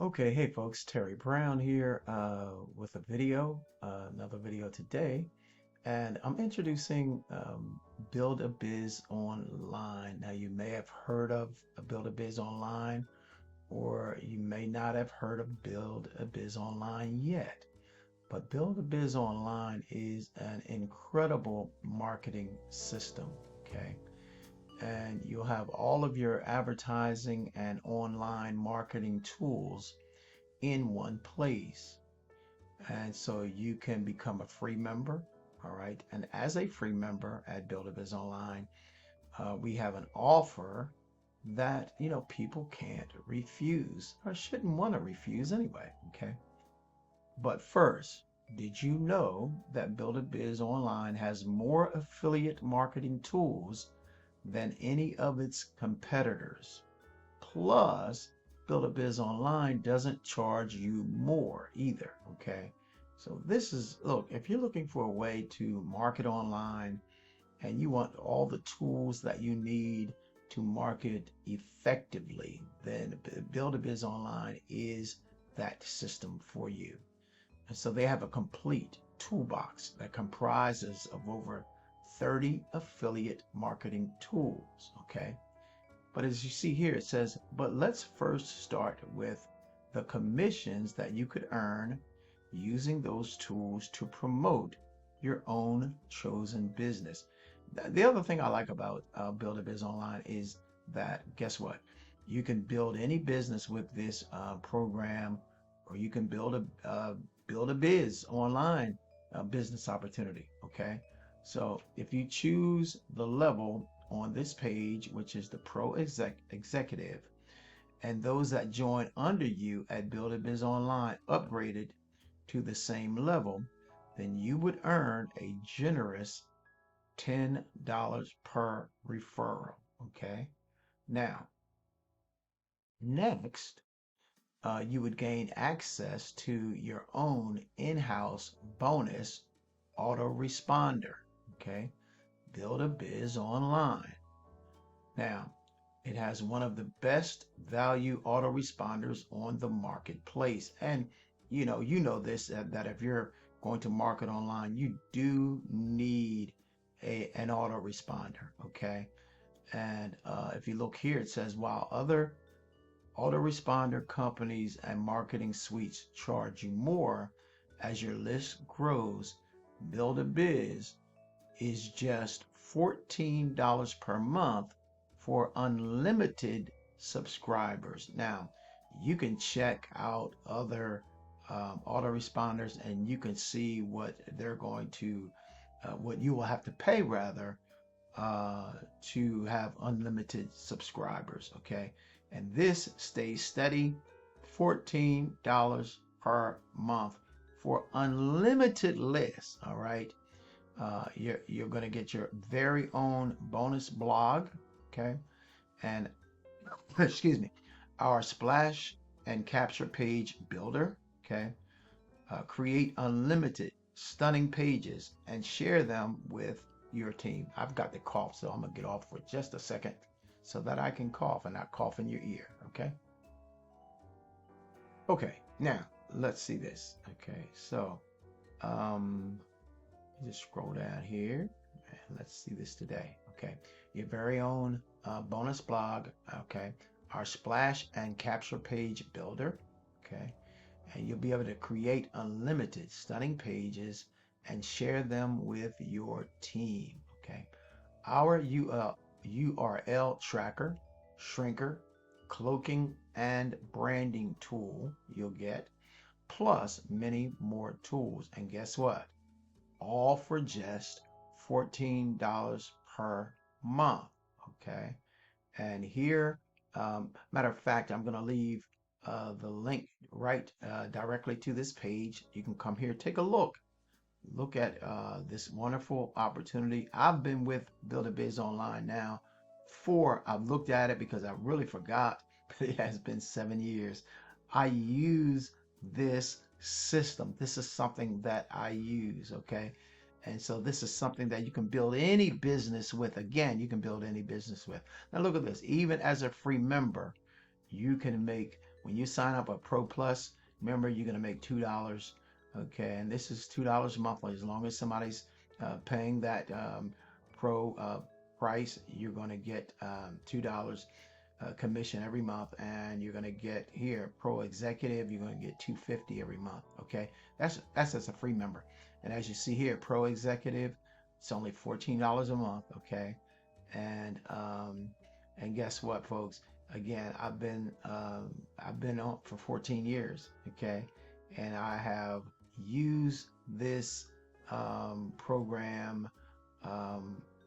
Okay, hey folks, Terry Brown here with a video, another video today, and I'm introducing Build a Biz Online. Now, you may have heard of Build a Biz Online, or you may not have heard of Build a Biz Online yet. But Build a Biz Online is an incredible marketing system, okay? And you'll have all of your advertising and online marketing tools in one place. And so you can become a free member. All right. And as a free member at Build a Biz Online, we have an offer that, people can't refuse or shouldn't want to refuse anyway. Okay. But first, did you know that Build a Biz Online has more affiliate marketing tools than any of its competitors? Plus, Build a Biz Online doesn't charge you more either. Okay. So this is, look, if you're looking for a way to market online and you want all the tools that you need to market effectively, then Build a Biz Online is that system for you. And so they have a complete toolbox that comprises of over 30 affiliate marketing tools. Okay. But as you see here, it says, but let's first start with the commissions that you could earn using those tools to promote your own chosen business. The other thing I like about Build a Biz Online is that, guess what? You can build any business with this program, or you can build a biz online business opportunity. Okay. So if you choose the level on this page, which is the Pro Executive, and those that join under you at Build a Biz Online upgraded to the same level, then you would earn a generous $10 per referral. Okay. Now, next, you would gain access to your own in-house bonus autoresponder. Okay. Build a Biz Online. Now, it has one of the best value autoresponders on the marketplace. And you know this that if you're going to market online, you do need an autoresponder. Okay. And if you look here, it says while other autoresponder companies and marketing suites charge you more as your list grows, Build a Biz is just $14 per month for unlimited subscribers. Now, you can check out other autoresponders and you can see what they're going to, what you will have to pay rather, to have unlimited subscribers. Okay. And this stays steady, $14 per month for unlimited lists. All right. You're going to get your very own bonus blog, okay? And excuse me, our splash and capture page builder, okay? Create unlimited stunning pages and share them with your team. I've got the cough, so I'm gonna get off for just a second so that I can cough and not cough in your ear, okay? Okay, now let's see this. Okay, so just scroll down here and let's see this today. Okay, your very own bonus blog. Okay, our splash and capture page builder. Okay, and you'll be able to create unlimited stunning pages and share them with your team. Okay, our URL tracker, shrinker, cloaking, and branding tool you'll get, plus many more tools. And guess what? All for just $14 per month. Okay. And here, matter of fact, I'm going to leave the link right directly to this page. You can come here, take a look. Look at this wonderful opportunity. I've been with Build a Biz Online now I've looked at it because I really forgot, but it has been 7 years. I use this system. This is something that I use, okay? And so this is something that you can build any business with. Again, you can build any business with. Now look at this. Even as a free member, you can make When you sign up a Pro Plus, remember you're going to make $2. Okay, and this is $2 monthly. As long as somebody's paying that Pro price, you're going to get $2 commission every month, and you're going to get here Pro Executive. You're going to get $250 every month. Okay, that's as a free member. And as you see here, Pro Executive, it's only $14 a month. Okay, and and guess what, folks? Again, I've been on for 14 years. Okay, and I have used this program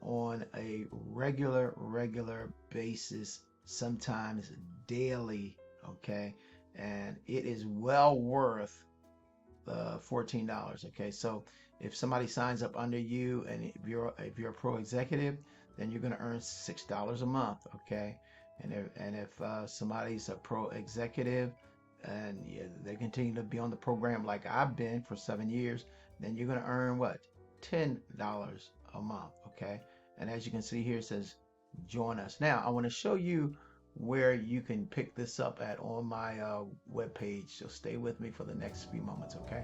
on a regular basis, sometimes daily. Okay, and it is well worth the $14. Okay, so if somebody signs up under you, and if you're a pro executive, then you're going to earn $6 a month. Okay, and if somebody's a pro executive and they continue to be on the program like I've been for 7 years, then you're going to earn what, $10 a month. Okay, and as you can see here, it says join us. Now I want to show you where you can pick this up at on my web page. So stay with me for the next few moments. Okay.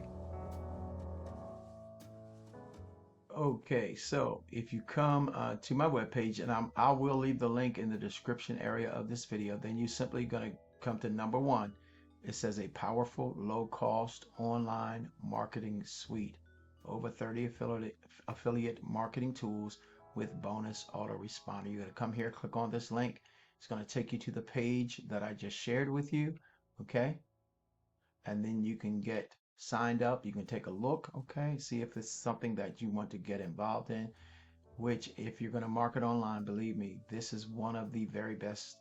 Okay, so if you come to my webpage, and I will leave the link in the description area of this video, then you're simply going to come to number one. It says a powerful, low-cost online marketing suite. Over 30 affiliate marketing tools with Bonus Autoresponder. You're going to come here, click on this link. It's going to take you to the page that I just shared with you. Okay, and then you can get signed up. You can take a look, okay, see if it's something that you want to get involved in, which if you're going to market online, believe me, this is one of the very best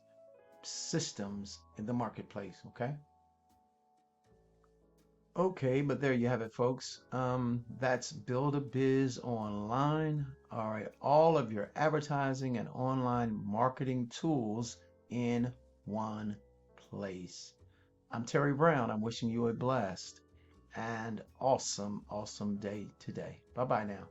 systems in the marketplace. Okay. Okay, but there you have it, folks. That's Build a Biz Online. All right, all of your advertising and online marketing tools in one place. I'm Terry Brown. I'm wishing you a blessed and awesome day today. Bye bye now.